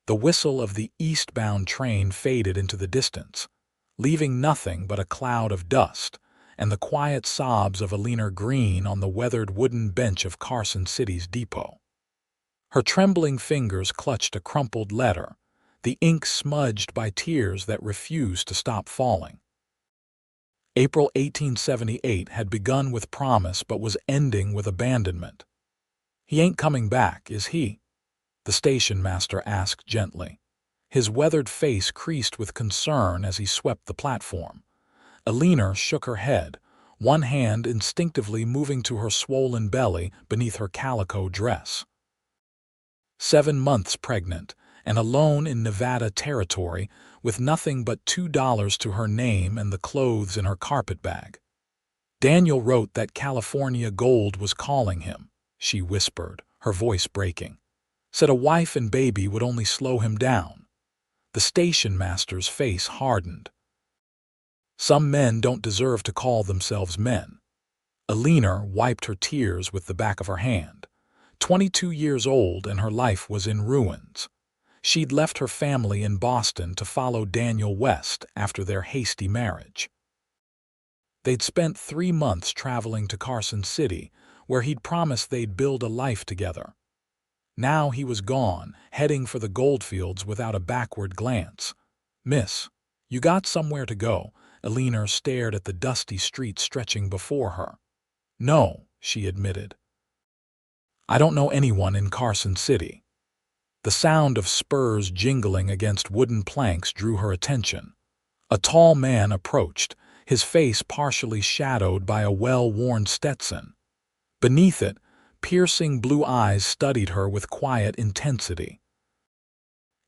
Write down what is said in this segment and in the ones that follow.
The whistle of the eastbound train faded into the distance, leaving nothing but a cloud of dust and the quiet sobs of Eleanor Green on the weathered wooden bench of Carson City's depot. Her trembling fingers clutched a crumpled letter, the ink smudged by tears that refused to stop falling. April 1878 had begun with promise but was ending with abandonment. "He ain't coming back, is he?" the station master asked gently. His weathered face creased with concern as he swept the platform. Eleanor shook her head, one hand instinctively moving to her swollen belly beneath her calico dress. 7 months pregnant, and alone in Nevada territory, with nothing but $2 to her name and the clothes in her carpet bag. "Daniel wrote that California gold was calling him," she whispered, her voice breaking. "Said a wife and baby would only slow him down." The station master's face hardened. "Some men don't deserve to call themselves men." Eleanor wiped her tears with the back of her hand. 22 years old and her life was in ruins. She'd left her family in Boston to follow Daniel West after their hasty marriage. They'd spent 3 months traveling to Carson City, where he'd promised they'd build a life together. Now he was gone, heading for the goldfields without a backward glance. "Miss, you got somewhere to go?" Eleanor stared at the dusty street stretching before her. "No," she admitted. "I don't know anyone in Carson City." The sound of spurs jingling against wooden planks drew her attention. A tall man approached, his face partially shadowed by a well-worn Stetson. Beneath it, piercing blue eyes studied her with quiet intensity.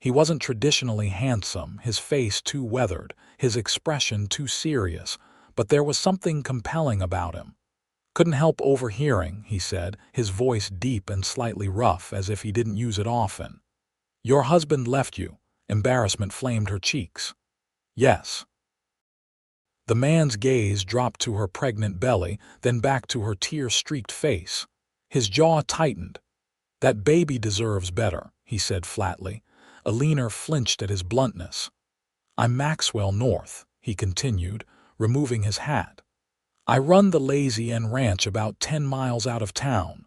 He wasn't traditionally handsome, his face too weathered, his expression too serious, but there was something compelling about him. "Couldn't help overhearing," he said, his voice deep and slightly rough as if he didn't use it often. "Your husband left you." Embarrassment flamed her cheeks. "Yes." The man's gaze dropped to her pregnant belly, then back to her tear-streaked face. His jaw tightened. "That baby deserves better," he said flatly. Eleanor flinched at his bluntness. "I'm Maxwell North," he continued, removing his hat. "I run the Lazy N Ranch about 10 miles out of town.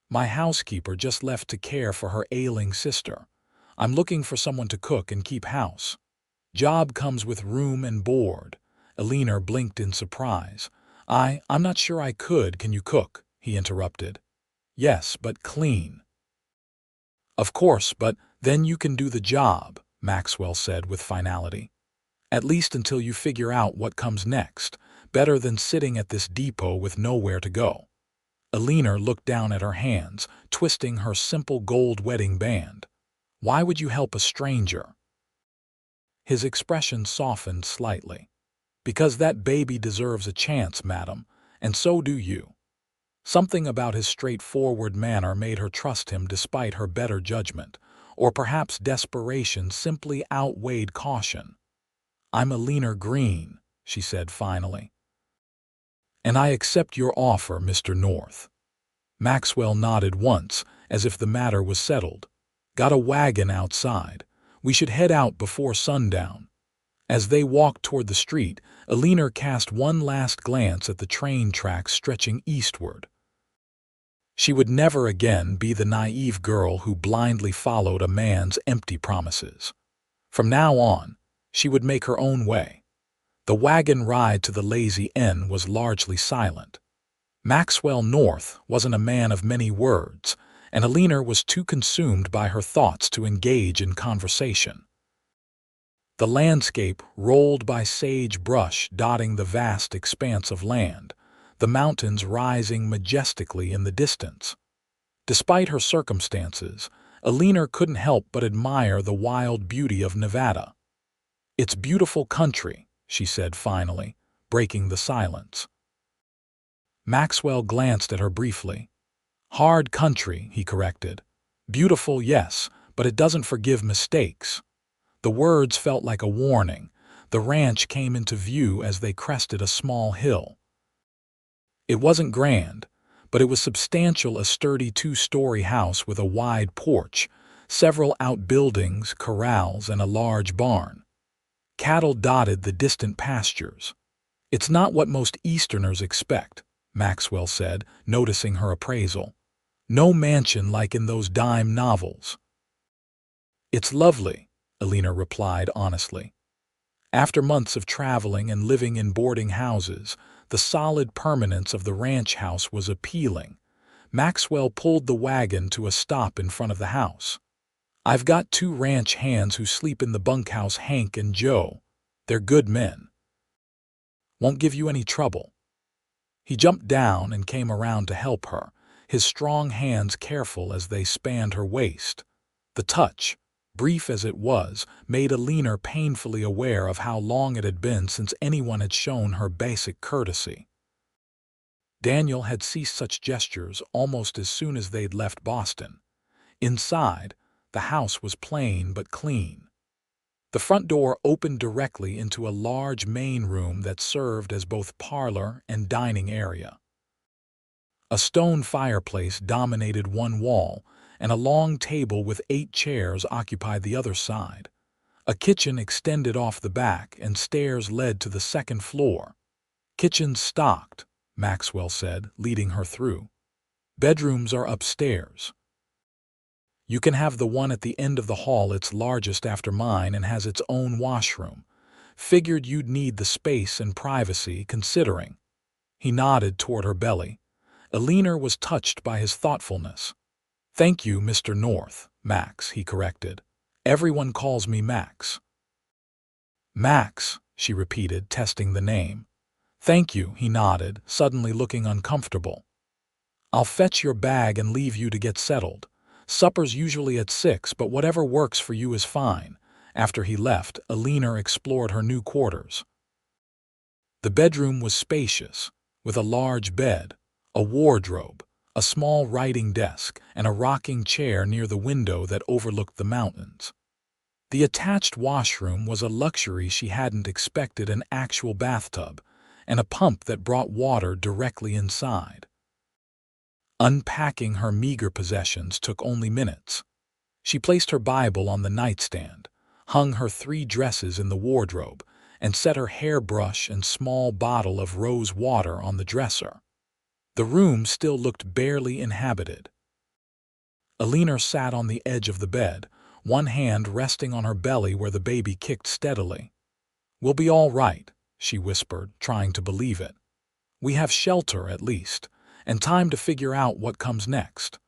My housekeeper just left to care for her ailing sister. I'm looking for someone to cook and keep house. Job comes with room and board." Eleanor blinked in surprise. I'm not sure I could. Can you cook?" he interrupted. "Yes, but clean." "Of course, but then you can do the job," Maxwell said with finality. "At least until you figure out what comes next. Better than sitting at this depot with nowhere to go." Eleanor looked down at her hands, twisting her simple gold wedding band. "Why would you help a stranger?" His expression softened slightly. "Because that baby deserves a chance, madam, and so do you." Something about his straightforward manner made her trust him despite her better judgment, or perhaps desperation simply outweighed caution. "I'm Eleanor Green," she said finally. "And I accept your offer, Mr. North." Maxwell nodded once, as if the matter was settled. "Got a wagon outside. We should head out before sundown." As they walked toward the street, Eleanor cast one last glance at the train tracks stretching eastward. She would never again be the naive girl who blindly followed a man's empty promises. From now on, she would make her own way. The wagon ride to the Lazy N was largely silent. Maxwell North wasn't a man of many words, and Eleanor was too consumed by her thoughts to engage in conversation. The landscape rolled by sagebrush dotting the vast expanse of land, the mountains rising majestically in the distance. Despite her circumstances, Eleanor couldn't help but admire the wild beauty of Nevada. "It's beautiful country," she said finally, breaking the silence. Maxwell glanced at her briefly. "Hard country," he corrected. "Beautiful, yes, but it doesn't forgive mistakes." The words felt like a warning. The ranch came into view as they crested a small hill. It wasn't grand, but it was substantial, a sturdy 2-story house with a wide porch, several outbuildings, corrals, and a large barn. Cattle dotted the distant pastures. "It's not what most Easterners expect," Maxwell said, noticing her appraisal. "No mansion like in those dime novels." "It's lovely," Eleanor replied honestly. After months of traveling and living in boarding houses, the solid permanence of the ranch house was appealing. Maxwell pulled the wagon to a stop in front of the house. "I've got 2 ranch hands who sleep in the bunkhouse, Hank and Joe. They're good men. Won't give you any trouble." He jumped down and came around to help her, his strong hands careful as they spanned her waist. The touch, brief as it was, made Eleanor painfully aware of how long it had been since anyone had shown her basic courtesy. Daniel had ceased such gestures almost as soon as they'd left Boston. Inside, the house was plain but clean. The front door opened directly into a large main room that served as both parlor and dining area. A stone fireplace dominated one wall, and a long table with 8 chairs occupied the other side. A kitchen extended off the back, and stairs led to the second floor. "Kitchen's stocked," Maxwell said, leading her through. "Bedrooms are upstairs. You can have the one at the end of the hall. It's largest after mine and has its own washroom. Figured you'd need the space and privacy considering." He nodded toward her belly. Eleanor was touched by his thoughtfulness. "Thank you, Mr. North, Max," he corrected. "Everyone calls me Max." "Max," she repeated, testing the name. "Thank you," he nodded, suddenly looking uncomfortable. "I'll fetch your bag and leave you to get settled. Supper's usually at 6, but whatever works for you is fine." After he left, Eleanor explored her new quarters. The bedroom was spacious, with a large bed, a wardrobe, a small writing desk, and a rocking chair near the window that overlooked the mountains. The attached washroom was a luxury she hadn't expected, an actual bathtub, and a pump that brought water directly inside. Unpacking her meager possessions took only minutes. She placed her Bible on the nightstand, hung her 3 dresses in the wardrobe, and set her hairbrush and small bottle of rose water on the dresser. The room still looked barely inhabited. Eleanor sat on the edge of the bed, one hand resting on her belly where the baby kicked steadily. "We'll be all right," she whispered, trying to believe it. "We have shelter, at least, and time to figure out what comes next."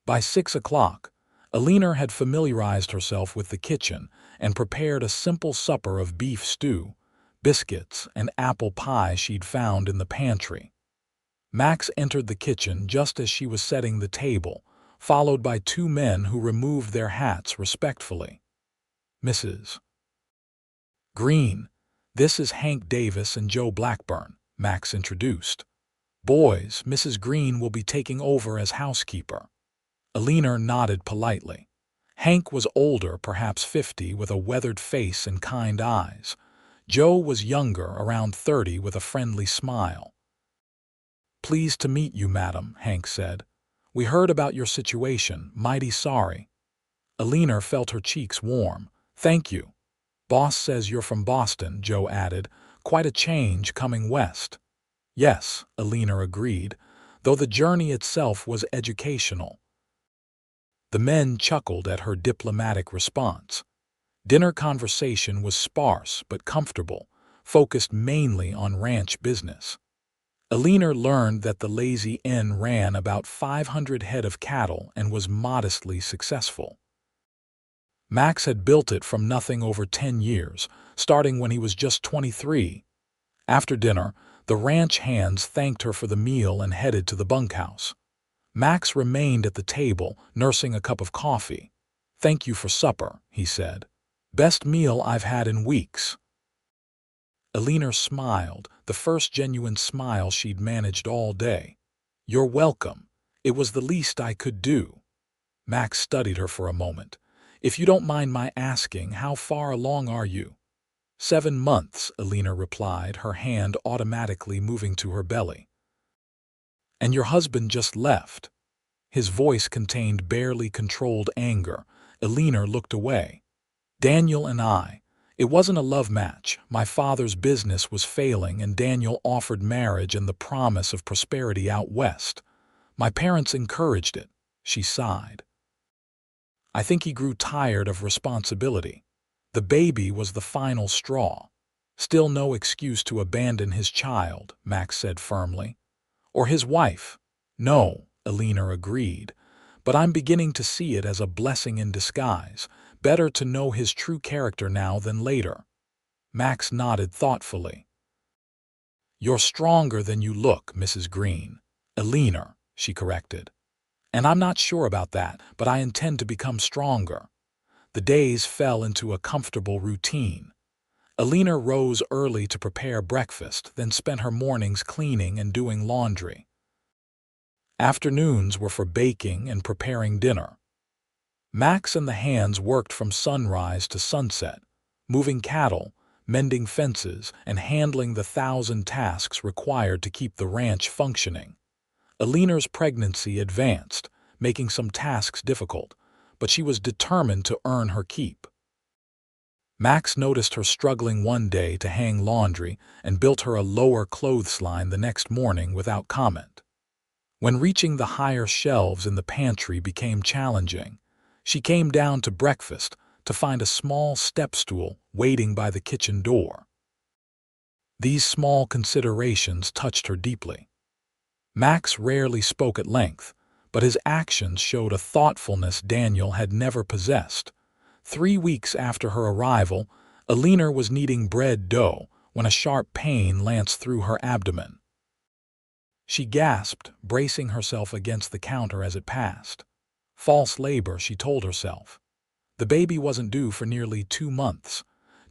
By 6 o'clock, Eleanor had familiarized herself with the kitchen and prepared a simple supper of beef stew, biscuits, and apple pie she'd found in the pantry. Max entered the kitchen just as she was setting the table, followed by 2 men who removed their hats respectfully. "Mrs. Green, this is Hank Davis and Joe Blackburn," Max introduced. "Boys, Mrs. Green will be taking over as housekeeper." Eleanor nodded politely. Hank was older, perhaps 50, with a weathered face and kind eyes. Joe was younger, around 30, with a friendly smile. "Pleased to meet you, madam," Hank said. "We heard about your situation. Mighty sorry." Eleanor felt her cheeks warm. "Thank you. Boss says you're from Boston," Joe added. "Quite a change coming west." "Yes," Eleanor agreed, though the journey itself was educational. The men chuckled at her diplomatic response. Dinner conversation was sparse but comfortable, focused mainly on ranch business. Eleanor learned that the Lazy Inn ran about 500 head of cattle and was modestly successful. Max had built it from nothing over 10 years, starting when he was just 23. After dinner, the ranch hands thanked her for the meal and headed to the bunkhouse. Max remained at the table, nursing a cup of coffee. "Thank you for supper," he said. "Best meal I've had in weeks." Eleanor smiled, the first genuine smile she'd managed all day. "You're welcome. It was the least I could do." Max studied her for a moment. "If you don't mind my asking, how far along are you?" 7 months, Eleanor replied, her hand automatically moving to her belly. "And your husband just left?" His voice contained barely controlled anger. Eleanor looked away. Daniel and I. It wasn't a love match. My father's business was failing, and Daniel offered marriage and the promise of prosperity out west. My parents encouraged it. She sighed. I think he grew tired of responsibility. The baby was the final straw. Still no excuse to abandon his child, Max said firmly. Or his wife. No, Eleanor agreed. But I'm beginning to see it as a blessing in disguise. Better to know his true character now than later. Max nodded thoughtfully. You're stronger than you look, Mrs. Green. Eleanor, she corrected. And I'm not sure about that, but I intend to become stronger. The days fell into a comfortable routine. Eleanor rose early to prepare breakfast, then spent her mornings cleaning and doing laundry. Afternoons were for baking and preparing dinner. Max and the hands worked from sunrise to sunset, moving cattle, mending fences, and handling the 1,000 tasks required to keep the ranch functioning. Eleanor's pregnancy advanced, making some tasks difficult, but she was determined to earn her keep. Max noticed her struggling one day to hang laundry and built her a lower clothesline the next morning without comment. When reaching the higher shelves in the pantry became challenging, she came down to breakfast to find a small step stool waiting by the kitchen door. These small considerations touched her deeply. Max rarely spoke at length, but his actions showed a thoughtfulness Daniel had never possessed. 3 weeks after her arrival, Eleanor was kneading bread dough when a sharp pain lanced through her abdomen. She gasped, bracing herself against the counter as it passed. False labor, she told herself. The baby wasn't due for nearly 2 months.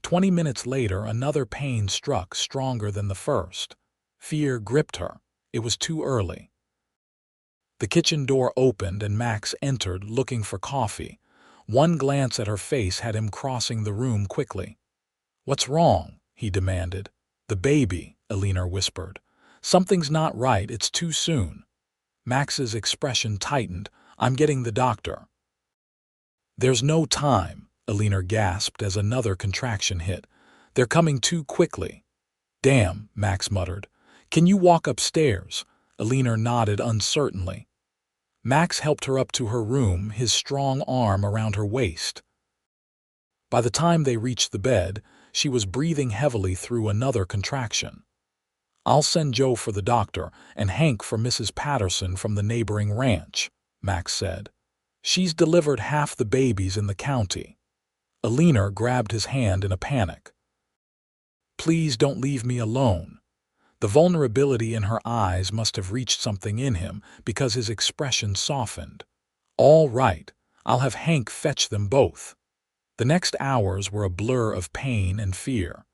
20 minutes later, another pain struck, stronger than the first. Fear gripped her. It was too early. The kitchen door opened and Max entered, looking for coffee. One glance at her face had him crossing the room quickly. "What's wrong?" he demanded. "The baby," Eleanor whispered. "Something's not right, it's too soon." Max's expression tightened. "I'm getting the doctor." "There's no time," Eleanor gasped as another contraction hit. "They're coming too quickly." "Damn," Max muttered. "Can you walk upstairs?" Eleanor nodded uncertainly. Max helped her up to her room, his strong arm around her waist. By the time they reached the bed, she was breathing heavily through another contraction. "I'll send Joe for the doctor and Hank for Mrs. Patterson from the neighboring ranch," Max said. "She's delivered half the babies in the county." Eleanor grabbed his hand in a panic. "Please don't leave me alone." The vulnerability in her eyes must have reached something in him because his expression softened. "All right, I'll have Hank fetch them both." The next hours were a blur of pain and fear.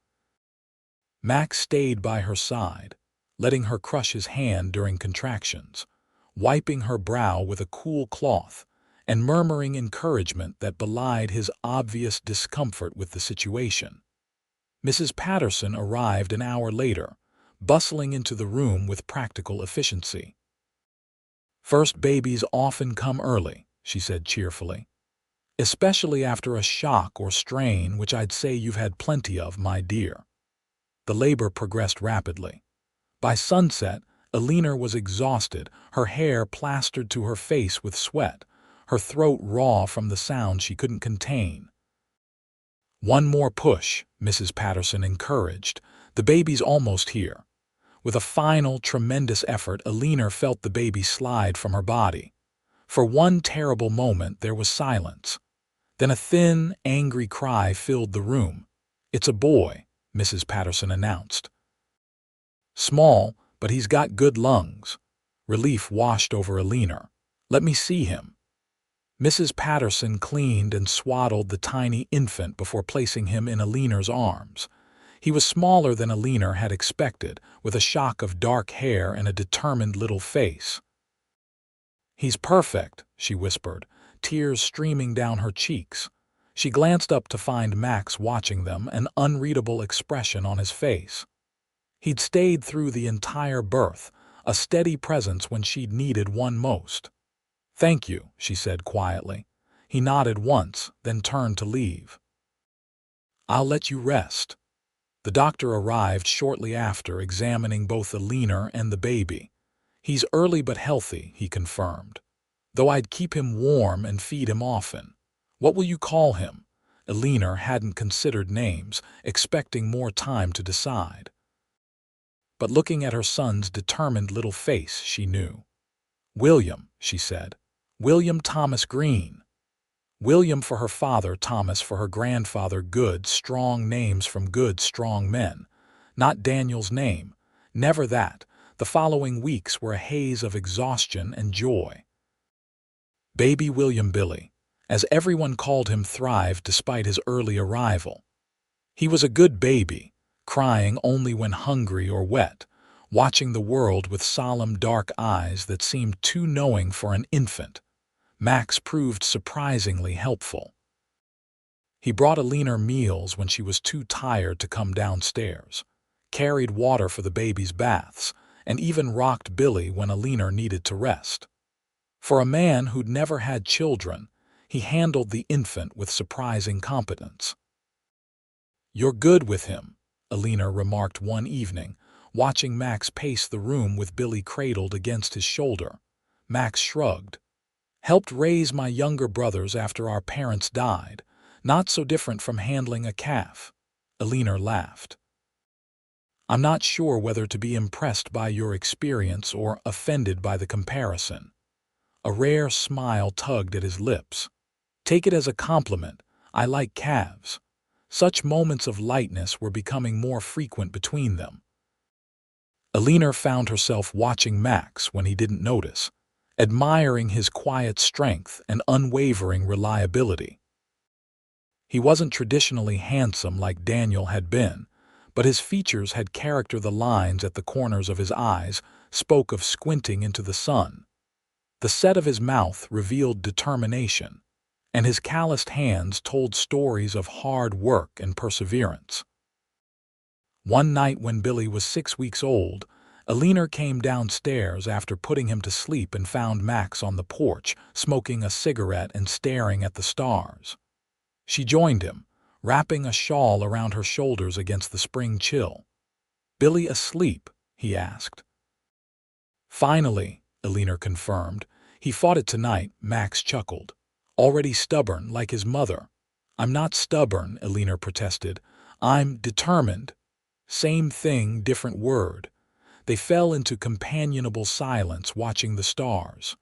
Max stayed by her side, letting her crush his hand during contractions, wiping her brow with a cool cloth, and murmuring encouragement that belied his obvious discomfort with the situation. Mrs. Patterson arrived an hour later, bustling into the room with practical efficiency. "First babies often come early," she said cheerfully. "Especially after a shock or strain, which I'd say you've had plenty of, my dear." The labor progressed rapidly. By sunset, Eleanor was exhausted, her hair plastered to her face with sweat, her throat raw from the sound she couldn't contain. "One more push," Mrs. Patterson encouraged. "The baby's almost here." With a final, tremendous effort, Eleanor felt the baby slide from her body. For one terrible moment, there was silence. Then a thin, angry cry filled the room. "It's a boy," Mrs. Patterson announced. "Small, but he's got good lungs." Relief washed over Eleanor. "Let me see him." Mrs. Patterson cleaned and swaddled the tiny infant before placing him in Eleanor's arms. He was smaller than Eleanor had expected, with a shock of dark hair and a determined little face. "He's perfect," she whispered, tears streaming down her cheeks. She glanced up to find Max watching them, an unreadable expression on his face. He'd stayed through the entire birth, a steady presence when she'd needed one most. "Thank you," she said quietly. He nodded once, then turned to leave. "I'll let you rest." The doctor arrived shortly after, examining both Eleanor and the baby. "He's early but healthy," he confirmed. "Though I'd keep him warm and feed him often." "What will you call him?" Eleanor hadn't considered names, expecting more time to decide. But looking at her son's determined little face, she knew. "William," she said. "William Thomas Green." William for her father, Thomas for her grandfather. Good, strong names from good, strong men. Not Daniel's name. Never that. The following weeks were a haze of exhaustion and joy. Baby William Billy, as everyone called him, thrived despite his early arrival. He was a good baby, crying only when hungry or wet, watching the world with solemn dark eyes that seemed too knowing for an infant. Max proved surprisingly helpful. He brought Eleanor meals when she was too tired to come downstairs, carried water for the baby's baths, and even rocked Billy when Eleanor needed to rest. For a man who'd never had children, he handled the infant with surprising competence. "You're good with him," Eleanor remarked one evening, watching Max pace the room with Billy cradled against his shoulder. Max shrugged. "Helped raise my younger brothers after our parents died. Not so different from handling a calf." Eleanor laughed. "I'm not sure whether to be impressed by your experience or offended by the comparison." A rare smile tugged at his lips. "Take it as a compliment. I like calves." Such moments of lightness were becoming more frequent between them. Eleanor found herself watching Max when he didn't notice, admiring his quiet strength and unwavering reliability. He wasn't traditionally handsome like Daniel had been, but his features had character. The lines at the corners of his eyes spoke of squinting into the sun. The set of his mouth revealed determination, and his calloused hands told stories of hard work and perseverance. One night when Billy was 6 weeks old, Eleanor came downstairs after putting him to sleep and found Max on the porch, smoking a cigarette and staring at the stars. She joined him, wrapping a shawl around her shoulders against the spring chill. "Billy asleep?" he asked. "Finally," Eleanor confirmed. "He fought it tonight," Max chuckled. "Already stubborn, like his mother." "I'm not stubborn," Eleanor protested. "I'm determined." Same thing, different word. They fell into companionable silence, watching the stars.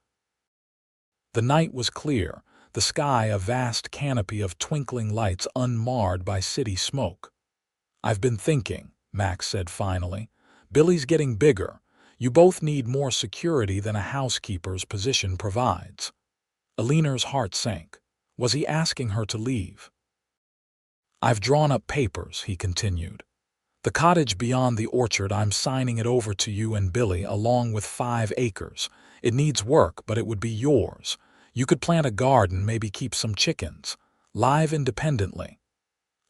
The night was clear, the sky a vast canopy of twinkling lights unmarred by city smoke. "I've been thinking," Max said finally. "Billy's getting bigger. You both need more security than a housekeeper's position provides." Eleanor's heart sank. Was he asking her to leave? "I've drawn up papers," he continued. "The cottage beyond the orchard, I'm signing it over to you and Billy along with 5 acres. It needs work, but it would be yours. You could plant a garden, maybe keep some chickens. Live independently."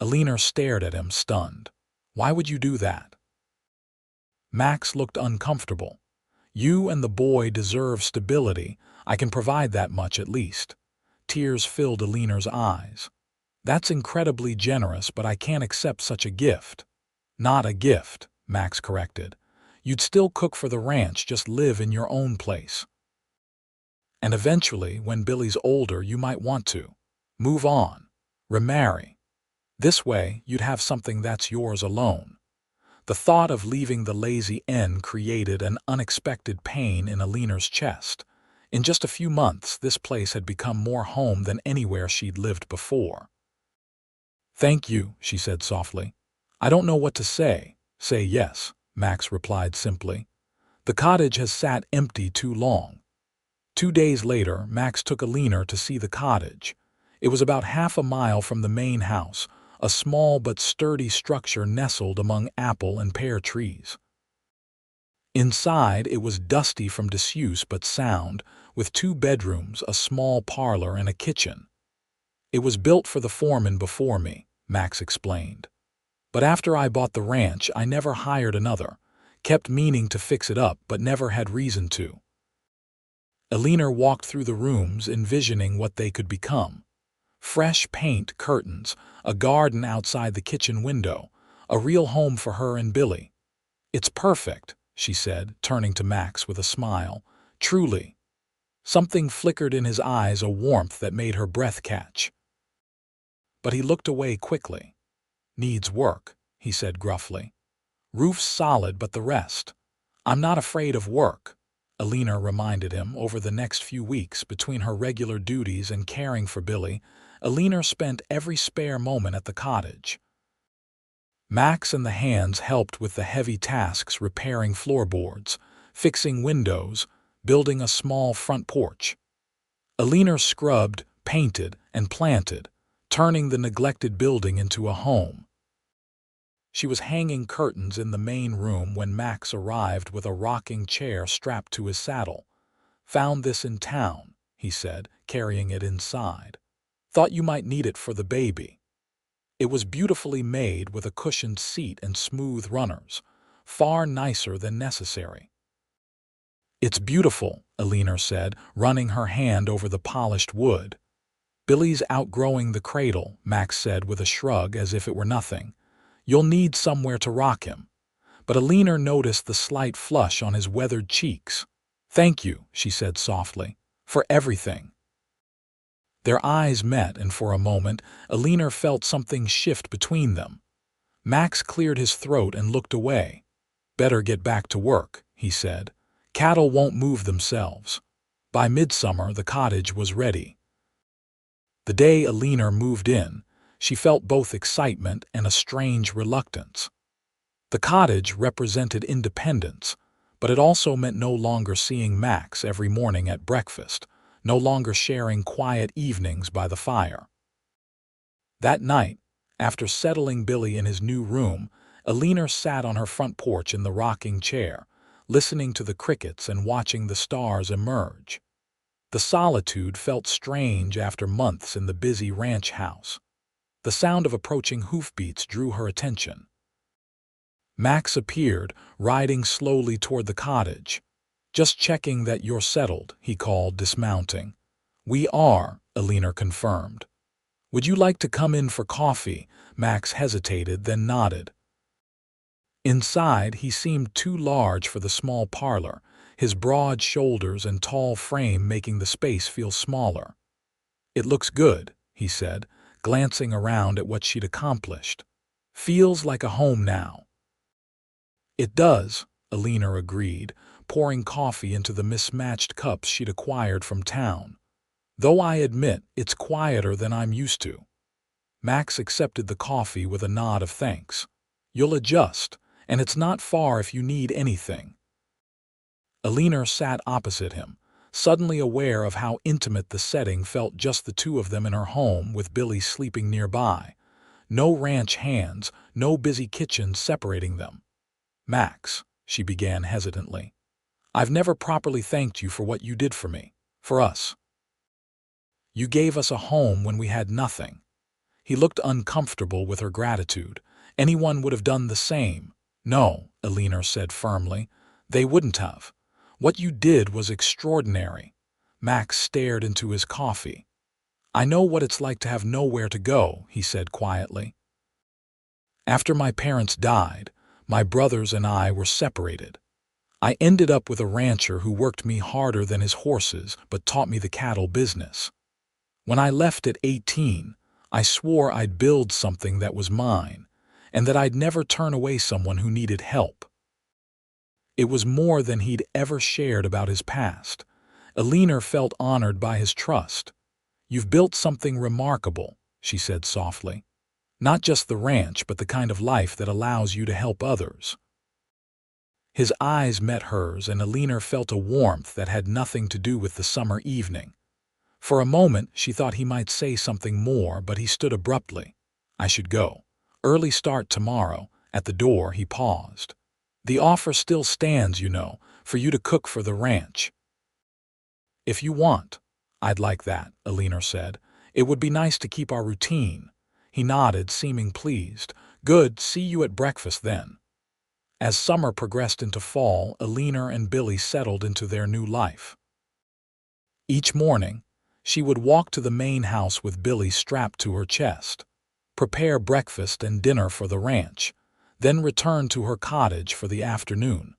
Eleanor stared at him, stunned. "Why would you do that?" Max looked uncomfortable. "You and the boy deserve stability. I can provide that much at least." Tears filled Eleanor's eyes. "That's incredibly generous, but I can't accept such a gift." "Not a gift," Max corrected. "You'd still cook for the ranch, just live in your own place. And eventually, when Billy's older, you might want to move on, remarry. This way, you'd have something that's yours alone." The thought of leaving the lazy inn created an unexpected pain in Eleanor's chest. In just a few months, this place had become more home than anywhere she'd lived before. "Thank you," she said softly. "I don't know what to say." "Say yes," Max replied simply. "The cottage has sat empty too long." 2 days later, Max took Eleanor to see the cottage. It was about half a mile from the main house, a small but sturdy structure nestled among apple and pear trees. Inside, it was dusty from disuse but sound, with 2 bedrooms, a small parlor, and a kitchen. "It was built for the foreman before me," Max explained. "But after I bought the ranch, I never hired another. Kept meaning to fix it up, but never had reason to." Eleanor walked through the rooms, envisioning what they could become. Fresh paint, curtains, a garden outside the kitchen window, a real home for her and Billy. "It's perfect," she said, turning to Max with a smile. "Truly." Something flickered in his eyes, a warmth that made her breath catch. But he looked away quickly. "Needs work," he said gruffly. "Roof's solid, but the rest." "I'm not afraid of work," Eleanor reminded him. Over the next few weeks, between her regular duties and caring for Billy, Eleanor spent every spare moment at the cottage. Max and the hands helped with the heavy tasks, repairing floorboards, fixing windows, building a small front porch. Eleanor scrubbed, painted, and planted, turning the neglected building into a home. She was hanging curtains in the main room when Max arrived with a rocking chair strapped to his saddle. "Found this in town," he said, carrying it inside. "Thought you might need it for the baby." It was beautifully made with a cushioned seat and smooth runners, far nicer than necessary. "It's beautiful," Eleanor said, running her hand over the polished wood. "Billy's outgrowing the cradle," Max said with a shrug, as if it were nothing. "You'll need somewhere to rock him." But Eleanor noticed the slight flush on his weathered cheeks. "Thank you," she said softly, "for everything." Their eyes met, and for a moment, Eleanor felt something shift between them. Max cleared his throat and looked away. "Better get back to work," he said. "Cattle won't move themselves." By midsummer, the cottage was ready. The day Eleanor moved in, she felt both excitement and a strange reluctance. The cottage represented independence, but it also meant no longer seeing Max every morning at breakfast, no longer sharing quiet evenings by the fire. That night, after settling Billy in his new room, Eleanor sat on her front porch in the rocking chair, listening to the crickets and watching the stars emerge. The solitude felt strange after months in the busy ranch house. The sound of approaching hoofbeats drew her attention. Max appeared, riding slowly toward the cottage. "Just checking that you're settled," he called, dismounting. "We are," Eleanor confirmed. "Would you like to come in for coffee?" Max hesitated, then nodded. Inside, he seemed too large for the small parlor, his broad shoulders and tall frame making the space feel smaller. "It looks good," he said, glancing around at what she'd accomplished. "Feels like a home now." "It does," Eleanor agreed, pouring coffee into the mismatched cups she'd acquired from town. "Though I admit it's quieter than I'm used to." Max accepted the coffee with a nod of thanks. "You'll adjust, and it's not far if you need anything." Eleanor sat opposite him, suddenly aware of how intimate the setting felt, just the two of them in her home with Billy sleeping nearby. No ranch hands, no busy kitchen separating them. "Max," she began hesitantly, "I've never properly thanked you for what you did for me, for us. You gave us a home when we had nothing." He looked uncomfortable with her gratitude. "Anyone would have done the same." "No," Eleanor said firmly, "they wouldn't have. What you did was extraordinary." Max stared into his coffee. "I know what it's like to have nowhere to go," he said quietly. "After my parents died, my brothers and I were separated. I ended up with a rancher who worked me harder than his horses but taught me the cattle business. When I left at 18, I swore I'd build something that was mine, and that I'd never turn away someone who needed help." It was more than he'd ever shared about his past. Eleanor felt honored by his trust. "You've built something remarkable," she said softly. "Not just the ranch, but the kind of life that allows you to help others." His eyes met hers, and Eleanor felt a warmth that had nothing to do with the summer evening. For a moment, she thought he might say something more, but he stood abruptly. "I should go. Early start tomorrow." At the door, he paused. "The offer still stands, you know, for you to cook for the ranch." "If you want." "I'd like that," Eleanor said. "It would be nice to keep our routine." He nodded, seeming pleased. "Good, see you at breakfast then." As summer progressed into fall, Eleanor and Billy settled into their new life. Each morning, she would walk to the main house with Billy strapped to her chest, prepare breakfast and dinner for the ranch, then return to her cottage for the afternoon.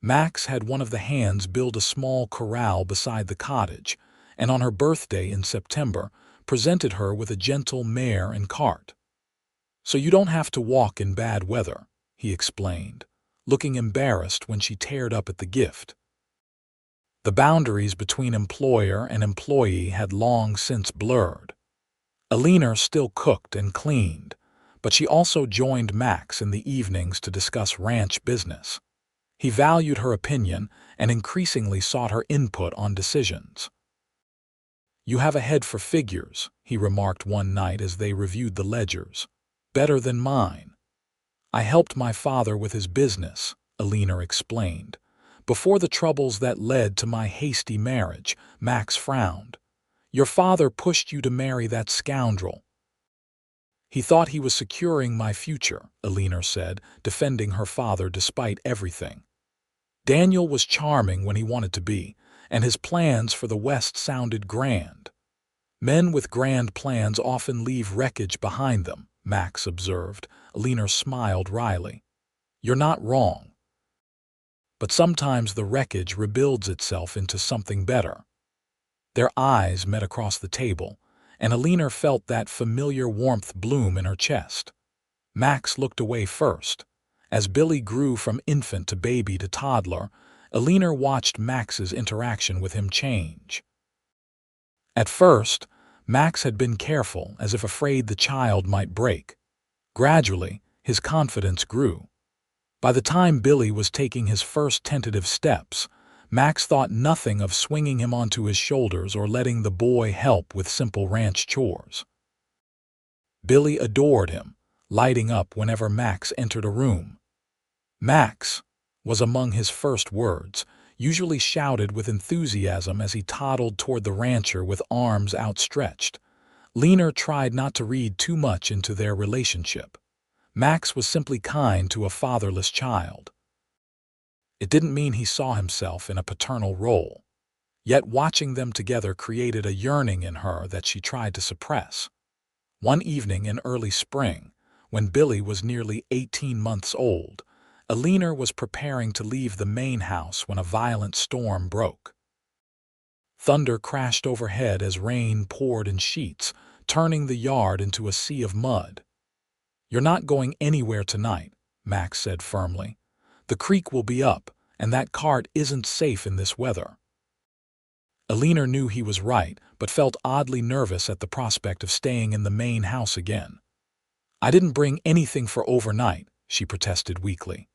Max had one of the hands build a small corral beside the cottage, and on her birthday in September, presented her with a gentle mare and cart. "So you don't have to walk in bad weather," he explained, looking embarrassed when she teared up at the gift. The boundaries between employer and employee had long since blurred. Eleanor still cooked and cleaned, but she also joined Max in the evenings to discuss ranch business. He valued her opinion and increasingly sought her input on decisions. "You have a head for figures," he remarked one night as they reviewed the ledgers. "Better than mine." "I helped my father with his business," Eleanor explained. "Before the troubles that led to my hasty marriage," Max frowned. "Your father pushed you to marry that scoundrel." "He thought he was securing my future," Eleanor said, defending her father despite everything. "Daniel was charming when he wanted to be, and his plans for the West sounded grand." "Men with grand plans often leave wreckage behind them," Max observed. Eleanor smiled wryly. "You're not wrong. But sometimes the wreckage rebuilds itself into something better." Their eyes met across the table, and Eleanor felt that familiar warmth bloom in her chest. Max looked away first. As Billy grew from infant to baby to toddler, Eleanor watched Max's interaction with him change. At first, Max had been careful, as if afraid the child might break. Gradually, his confidence grew. By the time Billy was taking his first tentative steps, Max thought nothing of swinging him onto his shoulders or letting the boy help with simple ranch chores. Billy adored him, lighting up whenever Max entered a room. "Max," was among his first words, usually shouted with enthusiasm as he toddled toward the rancher with arms outstretched. Eleanor tried not to read too much into their relationship. Max was simply kind to a fatherless child. It didn't mean he saw himself in a paternal role. Yet watching them together created a yearning in her that she tried to suppress. One evening in early spring, when Billy was nearly 18 months old, Eleanor was preparing to leave the main house when a violent storm broke. Thunder crashed overhead as rain poured in sheets, turning the yard into a sea of mud. "You're not going anywhere tonight," Max said firmly. "The creek will be up, and that cart isn't safe in this weather." Eleanor knew he was right, but felt oddly nervous at the prospect of staying in the main house again. "I didn't bring anything for overnight," she protested weakly.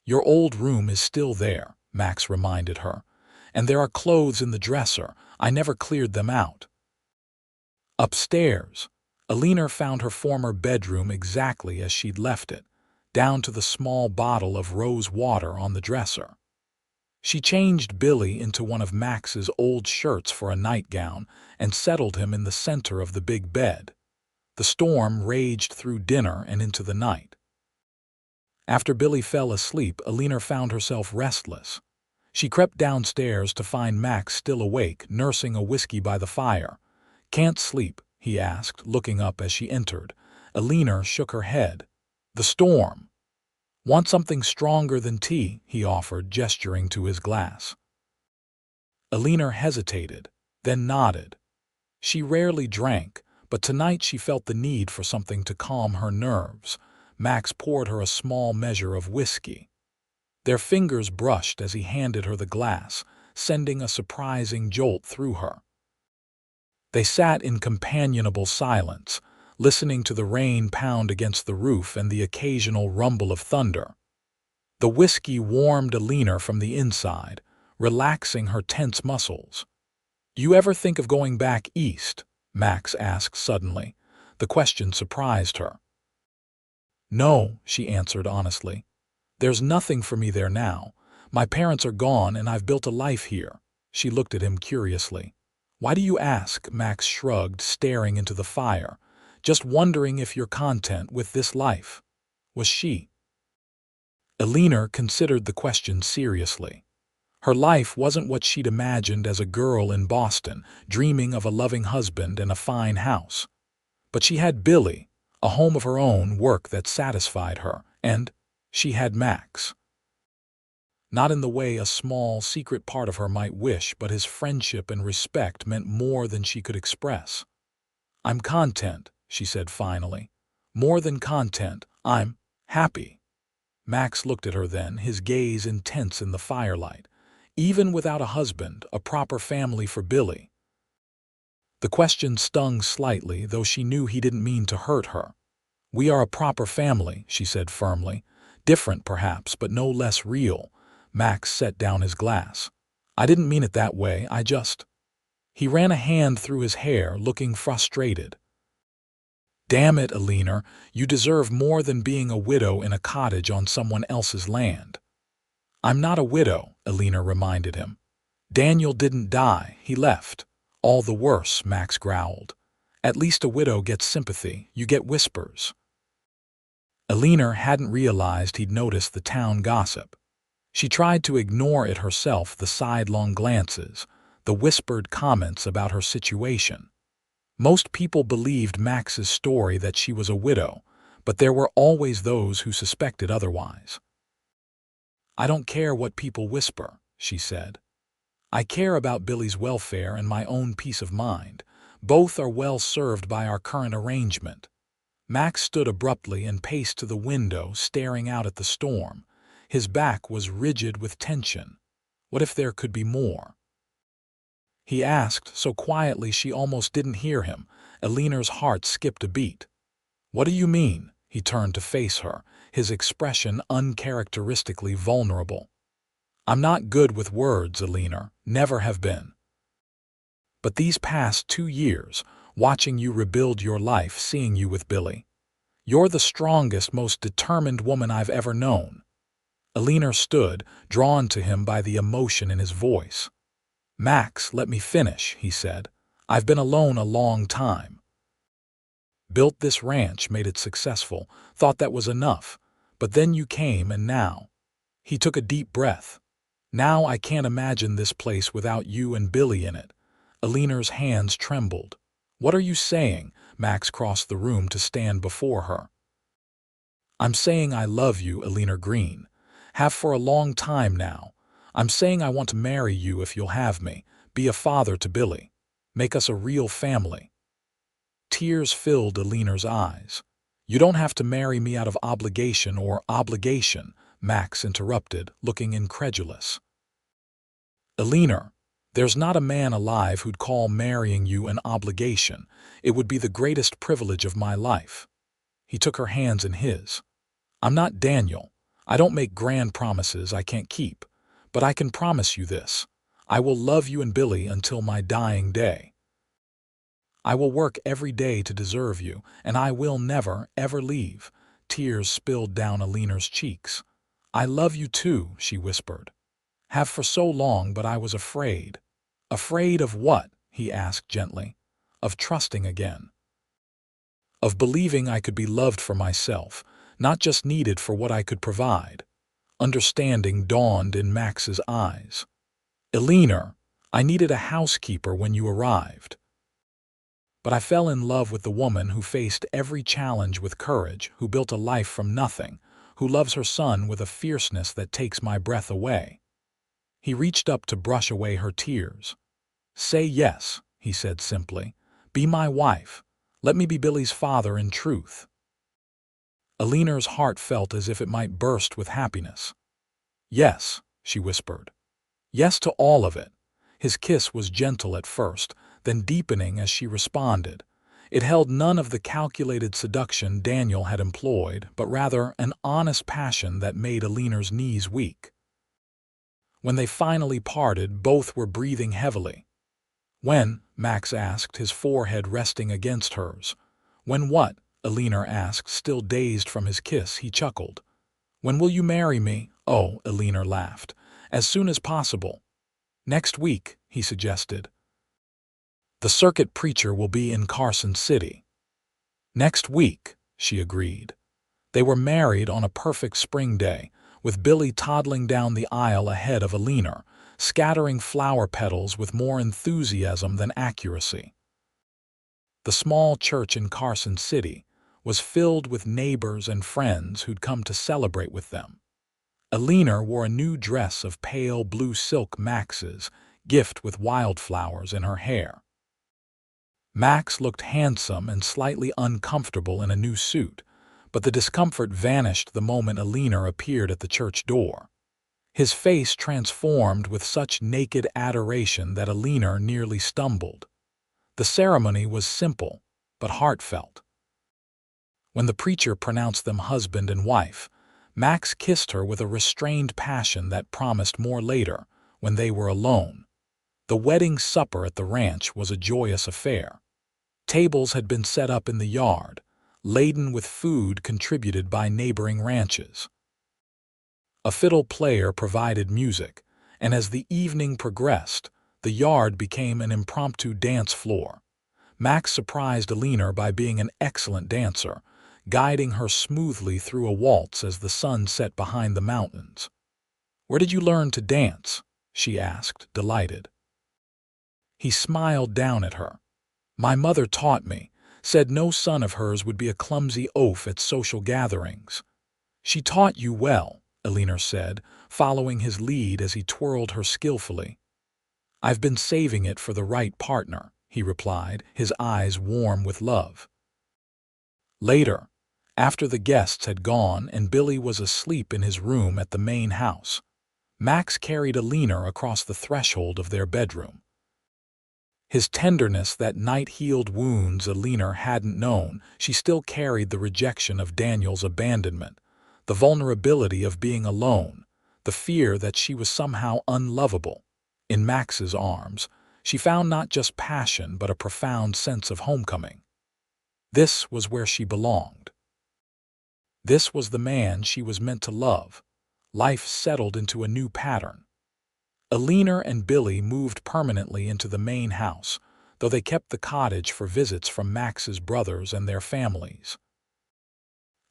"Your old room is still there," Max reminded her. "And there are clothes in the dresser. I never cleared them out." Upstairs, Eleanor found her former bedroom exactly as she'd left it, down to the small bottle of rose water on the dresser. She changed Billy into one of Max's old shirts for a nightgown and settled him in the center of the big bed. The storm raged through dinner and into the night. After Billy fell asleep, Eleanor found herself restless. She crept downstairs to find Max still awake, nursing a whiskey by the fire. "Can't sleep?" he asked, looking up as she entered. Eleanor shook her head. "The storm." "Want something stronger than tea?" he offered, gesturing to his glass. Eleanor hesitated, then nodded. She rarely drank, but tonight she felt the need for something to calm her nerves. Max poured her a small measure of whiskey. Their fingers brushed as he handed her the glass, sending a surprising jolt through her. They sat in companionable silence, listening to the rain pound against the roof and the occasional rumble of thunder. The whiskey warmed Eleanor from the inside, relaxing her tense muscles. "You ever think of going back east?" Max asked suddenly. The question surprised her. "No," she answered honestly. "There's nothing for me there now. My parents are gone and I've built a life here." She looked at him curiously. "Why do you ask?" Max shrugged, staring into the fire. "Just wondering if you're content with this life." Was she? Eleanor considered the question seriously. Her life wasn't what she'd imagined as a girl in Boston, dreaming of a loving husband and a fine house. But she had Billy, a home of her own, work that satisfied her, and she had Max. Not in the way a small, secret part of her might wish, but his friendship and respect meant more than she could express. "I'm content," she said finally. "More than content, I'm happy." Max looked at her then, his gaze intense in the firelight. "Even without a husband, a proper family for Billy?" The question stung slightly, though she knew he didn't mean to hurt her. "We are a proper family," she said firmly. "Different, perhaps, but no less real." Max set down his glass. "I didn't mean it that way, I just—" He ran a hand through his hair, looking frustrated. "Damn it, Eleanor, you deserve more than being a widow in a cottage on someone else's land." "I'm not a widow," Eleanor reminded him. "Daniel didn't die, he left." "All the worse," Max growled. "At least a widow gets sympathy, you get whispers." Eleanor hadn't realized he'd noticed the town gossip. She tried to ignore it herself, the sidelong glances, the whispered comments about her situation. Most people believed Max's story that she was a widow, but there were always those who suspected otherwise. "I don't care what people whisper," she said. "I care about Billy's welfare and my own peace of mind. Both are well served by our current arrangement." Max stood abruptly and paced to the window, staring out at the storm. His back was rigid with tension. What if there could be more? He asked, so quietly she almost didn't hear him. Eleanor's heart skipped a beat. "What do you mean?" He turned to face her, his expression uncharacteristically vulnerable. "I'm not good with words, Eleanor, never have been. But these past 2 years, watching you rebuild your life, seeing you with Billy, you're the strongest, most determined woman I've ever known." Eleanor stood, drawn to him by the emotion in his voice. "Max, let me finish," he said. "I've been alone a long time. Built this ranch, made it successful, thought that was enough. But then you came, and now—" He took a deep breath. "Now I can't imagine this place without you and Billy in it." Eleanor's hands trembled. "What are you saying?" Max crossed the room to stand before her. "I'm saying I love you, Eleanor Green. Have for a long time now. I'm saying I want to marry you if you'll have me, be a father to Billy, make us a real family." Tears filled Eleanor's eyes. "You don't have to marry me out of obligation or obligation," Max interrupted, looking incredulous. "Eleanor, there's not a man alive who'd call marrying you an obligation. It would be the greatest privilege of my life." He took her hands in his. "I'm not Daniel. I don't make grand promises I can't keep. But I can promise you this. I will love you and Billy until my dying day. I will work every day to deserve you, and I will never, ever leave." Tears spilled down Eleanor's cheeks. "I love you too," she whispered. "Have for so long, but I was afraid." "Afraid of what?" he asked gently. "Of trusting again. Of believing I could be loved for myself, not just needed for what I could provide." Understanding dawned in Max's eyes. "Eleanor, I needed a housekeeper when you arrived. But I fell in love with the woman who faced every challenge with courage, who built a life from nothing, who loves her son with a fierceness that takes my breath away." He reached up to brush away her tears. "Say yes," he said simply. "Be my wife. Let me be Billy's father in truth." Eleanor's heart felt as if it might burst with happiness. "Yes," she whispered. "Yes to all of it." His kiss was gentle at first, then deepening as she responded. It held none of the calculated seduction Daniel had employed, but rather an honest passion that made Eleanor's knees weak. When they finally parted, both were breathing heavily. "When?" Max asked, his forehead resting against hers. "When what?" Eleanor asked, still dazed from his kiss. He chuckled. "When will you marry me?" "Oh," Eleanor laughed. "As soon as possible." "Next week," he suggested. "The circuit preacher will be in Carson City." "Next week," she agreed. They were married on a perfect spring day, with Billy toddling down the aisle ahead of Eleanor, scattering flower petals with more enthusiasm than accuracy. The small church in Carson City was filled with neighbors and friends who'd come to celebrate with them. Eleanor wore a new dress of pale blue silk, Max's gift, with wildflowers in her hair. Max looked handsome and slightly uncomfortable in a new suit, but the discomfort vanished the moment Eleanor appeared at the church door. His face transformed with such naked adoration that Eleanor nearly stumbled. The ceremony was simple, but heartfelt. When the preacher pronounced them husband and wife, Max kissed her with a restrained passion that promised more later, when they were alone. The wedding supper at the ranch was a joyous affair. Tables had been set up in the yard, laden with food contributed by neighboring ranches. A fiddle player provided music, and as the evening progressed, the yard became an impromptu dance floor. Max surprised Eleanor by being an excellent dancer, guiding her smoothly through a waltz as the sun set behind the mountains. "Where did you learn to dance?" she asked, delighted. He smiled down at her. "My mother taught me, said no son of hers would be a clumsy oaf at social gatherings." "She taught you well," Eleanor said, following his lead as he twirled her skillfully. "I've been saving it for the right partner," he replied, his eyes warm with love. Later, after the guests had gone and Billy was asleep in his room at the main house, Max carried Eleanor across the threshold of their bedroom. His tenderness that night healed wounds Eleanor hadn't known. She still carried the rejection of Daniel's abandonment, the vulnerability of being alone, the fear that she was somehow unlovable. In Max's arms, she found not just passion but a profound sense of homecoming. This was where she belonged. This was the man she was meant to love. Life settled into a new pattern. Eleanor and Billy moved permanently into the main house, though they kept the cottage for visits from Max's brothers and their families.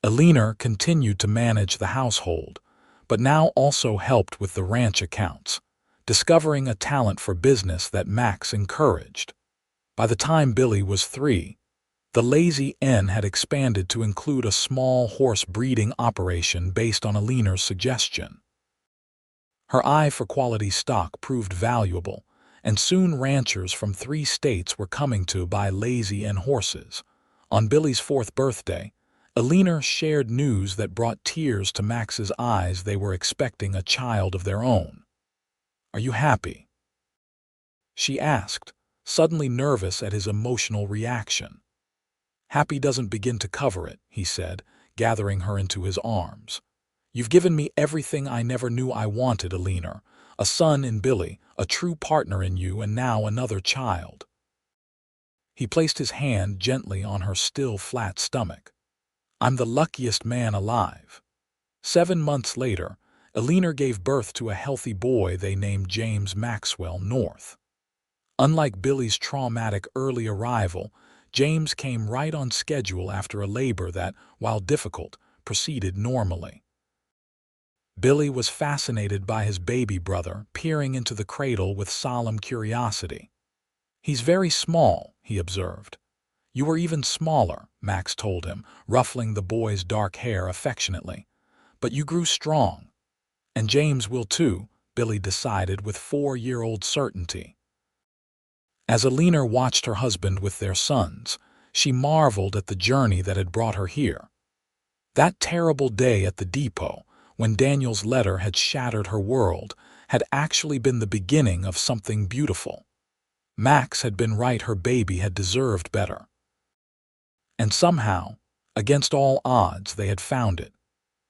Eleanor continued to manage the household, but now also helped with the ranch accounts, discovering a talent for business that Max encouraged. By the time Billy was 3, the Lazy Inn had expanded to include a small horse breeding operation based on Eleanor's suggestion. Her eye for quality stock proved valuable, and soon ranchers from 3 states were coming to buy Lazy Inn horses. On Billy's 4th birthday, Eleanor shared news that brought tears to Max's eyes. They were expecting a child of their own. "Are you happy?" she asked, suddenly nervous at his emotional reaction. "Happy doesn't begin to cover it," he said, gathering her into his arms. "You've given me everything I never knew I wanted, Eleanor. A son in Billy, a true partner in you, and now another child." He placed his hand gently on her still flat stomach. "I'm the luckiest man alive." 7 months later, Eleanor gave birth to a healthy boy they named James Maxwell North. Unlike Billy's traumatic early arrival, James came right on schedule after a labor that, while difficult, proceeded normally. Billy was fascinated by his baby brother, peering into the cradle with solemn curiosity. "He's very small," he observed. "You were even smaller," Max told him, ruffling the boy's dark hair affectionately. "But you grew strong." "And James will too," Billy decided with 4-year-old certainty. As Eleanor watched her husband with their sons, she marveled at the journey that had brought her here. That terrible day at the depot, when Daniel's letter had shattered her world, had actually been the beginning of something beautiful. Max had been right, her baby had deserved better. And somehow, against all odds, they had found it.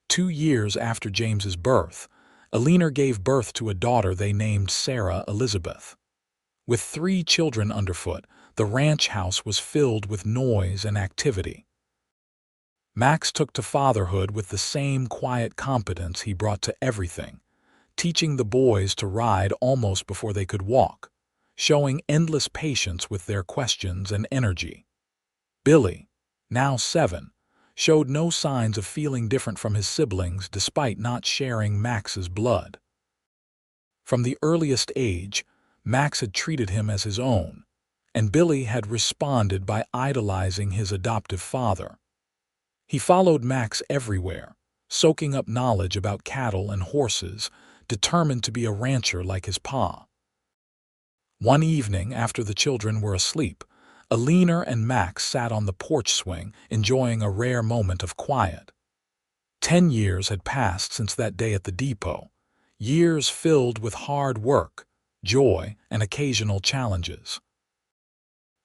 2 years after James's birth, Eleanor gave birth to a daughter they named Sarah Elizabeth. With 3 children underfoot, the ranch house was filled with noise and activity. Max took to fatherhood with the same quiet competence he brought to everything, teaching the boys to ride almost before they could walk, showing endless patience with their questions and energy. Billy, now 7, showed no signs of feeling different from his siblings despite not sharing Max's blood. From the earliest age, Max had treated him as his own, and Billy had responded by idolizing his adoptive father. He followed Max everywhere, soaking up knowledge about cattle and horses, determined to be a rancher like his pa. One evening, after the children were asleep, Eleanor and Max sat on the porch swing, enjoying a rare moment of quiet. 10 years had passed since that day at the depot, years filled with hard work, joy, and occasional challenges.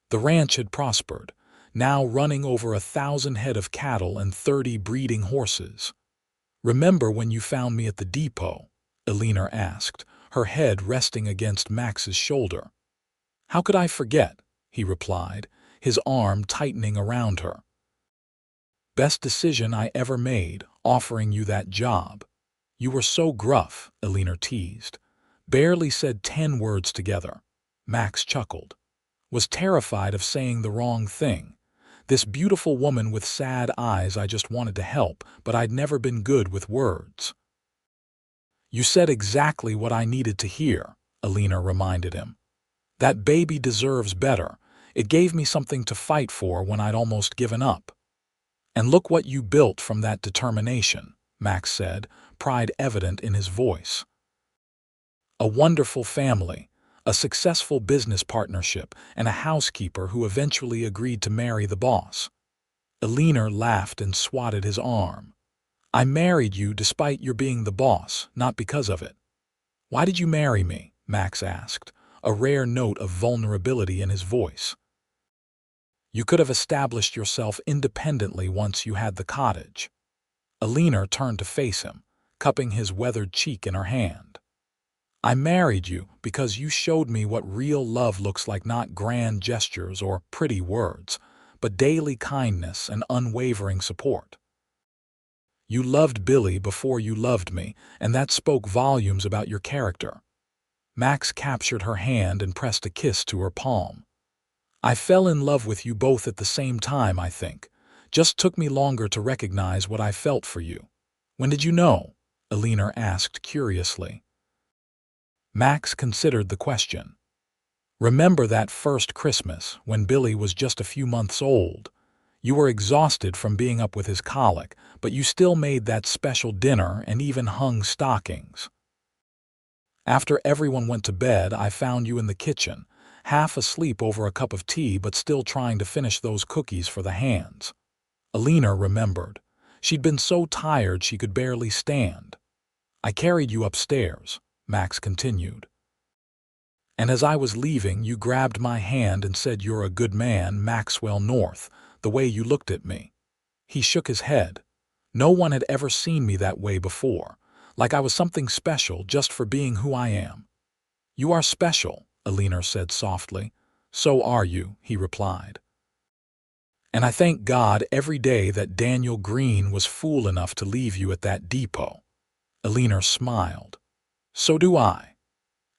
The ranch had prospered, now running over 1,000 head of cattle and 30 breeding horses. "Remember when you found me at the depot?" Eleanor asked, her head resting against Max's shoulder. "How could I forget?" he replied, his arm tightening around her. "Best decision I ever made, offering you that job." "You were so gruff," Eleanor teased. "Barely said 10 words together." Max chuckled. "Was terrified of saying the wrong thing. This beautiful woman with sad eyes I just wanted to help, but I'd never been good with words." "You said exactly what I needed to hear," Eleanor reminded him. "That baby deserves better. It gave me something to fight for when I'd almost given up." "And look what you built from that determination," Max said, pride evident in his voice. "A wonderful family, a successful business partnership, and a housekeeper who eventually agreed to marry the boss." Eleanor laughed and swatted his arm. "I married you despite your being the boss, not because of it." "Why did you marry me?" Max asked, a rare note of vulnerability in his voice. "You could have established yourself independently once you had the cottage." Eleanor turned to face him, cupping his weathered cheek in her hand. "I married you because you showed me what real love looks like, not grand gestures or pretty words, but daily kindness and unwavering support. You loved Billy before you loved me, and that spoke volumes about your character." Max captured her hand and pressed a kiss to her palm. "I fell in love with you both at the same time, I think. Just took me longer to recognize what I felt for you." "When did you know?" Eleanor asked curiously. Max considered the question. "Remember that first Christmas, when Billy was just a few months old? You were exhausted from being up with his colic, but you still made that special dinner and even hung stockings. After everyone went to bed, I found you in the kitchen, half asleep over a cup of tea but still trying to finish those cookies for the hands." Eleanor remembered. She'd been so tired she could barely stand. "I carried you upstairs," Max continued. "And as I was leaving, you grabbed my hand and said, 'You're a good man, Maxwell North,' the way you looked at me." He shook his head. "No one had ever seen me that way before, like I was something special just for being who I am." "You are special," Eleanor said softly. "So are you," he replied. "And I thank God every day that Daniel Green was fool enough to leave you at that depot." Eleanor smiled. "So do I."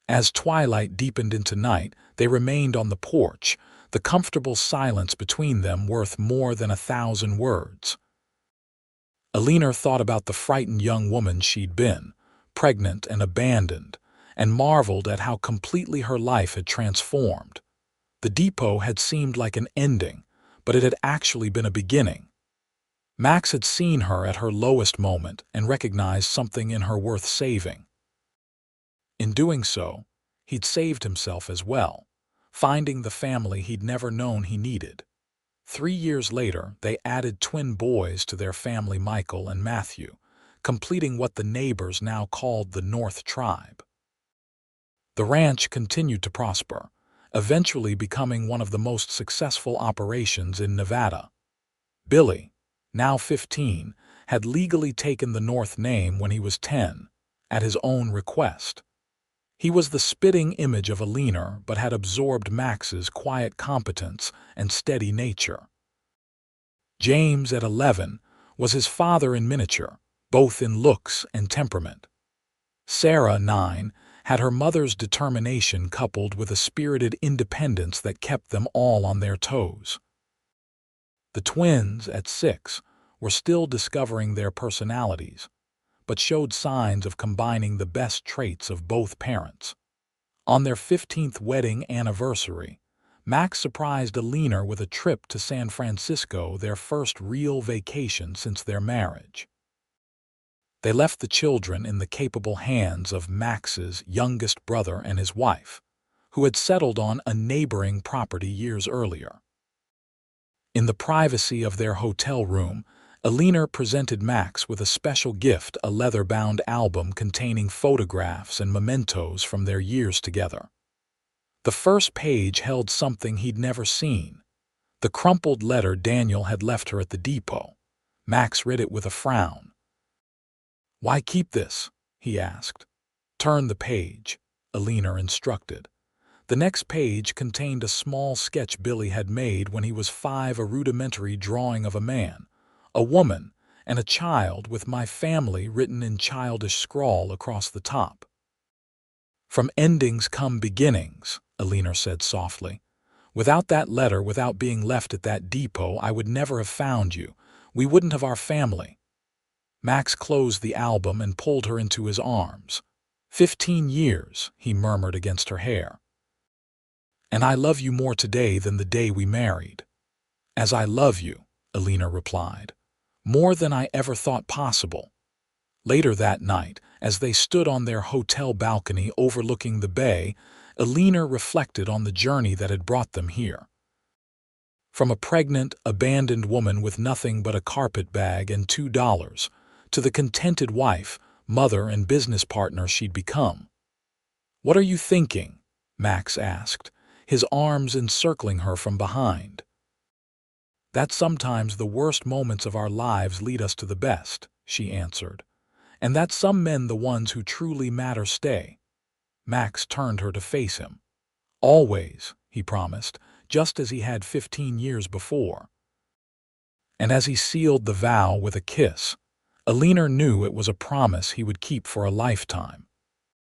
As twilight deepened into night, they remained on the porch, the comfortable silence between them worth more than 1,000 words. Eleanor thought about the frightened young woman she'd been, pregnant and abandoned, and marveled at how completely her life had transformed. The depot had seemed like an ending, but it had actually been a beginning. Max had seen her at her lowest moment and recognized something in her worth saving. In doing so, he'd saved himself as well, finding the family he'd never known he needed. 3 years later, they added twin boys to their family, Michael and Matthew, completing what the neighbors now called the North Tribe. The ranch continued to prosper, eventually becoming one of the most successful operations in Nevada. Billy, now 15, had legally taken the North name when he was 10, at his own request. He was the spitting image of Eleanor, but had absorbed Max's quiet competence and steady nature. James, at 11, was his father in miniature, both in looks and temperament. Sarah, 9, had her mother's determination coupled with a spirited independence that kept them all on their toes. The twins, at 6, were still discovering their personalities, but showed signs of combining the best traits of both parents. On their 15th wedding anniversary, Max surprised Eleanor with a trip to San Francisco, their first real vacation since their marriage. They left the children in the capable hands of Max's youngest brother and his wife, who had settled on a neighboring property years earlier. In the privacy of their hotel room, Eleanor presented Max with a special gift, a leather-bound album containing photographs and mementos from their years together. The first page held something he'd never seen: the crumpled letter Daniel had left her at the depot. Max read it with a frown. "Why keep this?" he asked. "Turn the page," Eleanor instructed. The next page contained a small sketch Billy had made when he was 5, a rudimentary drawing of a man, a woman, and a child, with "My family" written in childish scrawl across the top. "From endings come beginnings," Eleanor said softly. "Without that letter, without being left at that depot, I would never have found you. We wouldn't have our family." Max closed the album and pulled her into his arms. 15 years, he murmured against her hair. "And I love you more today than the day we married." "As I love you," Eleanor replied. "More than I ever thought possible." Later that night, as they stood on their hotel balcony overlooking the bay, Eleanor reflected on the journey that had brought them here. From a pregnant, abandoned woman with nothing but a carpet bag and $2, to the contented wife, mother, and business partner she'd become. "What are you thinking?" Max asked, his arms encircling her from behind. "That sometimes the worst moments of our lives lead us to the best," she answered. "And that some men, the ones who truly matter, stay." Max turned her to face him. "Always," he promised, just as he had 15 years before. And as he sealed the vow with a kiss, Eleanor knew it was a promise he would keep for a lifetime.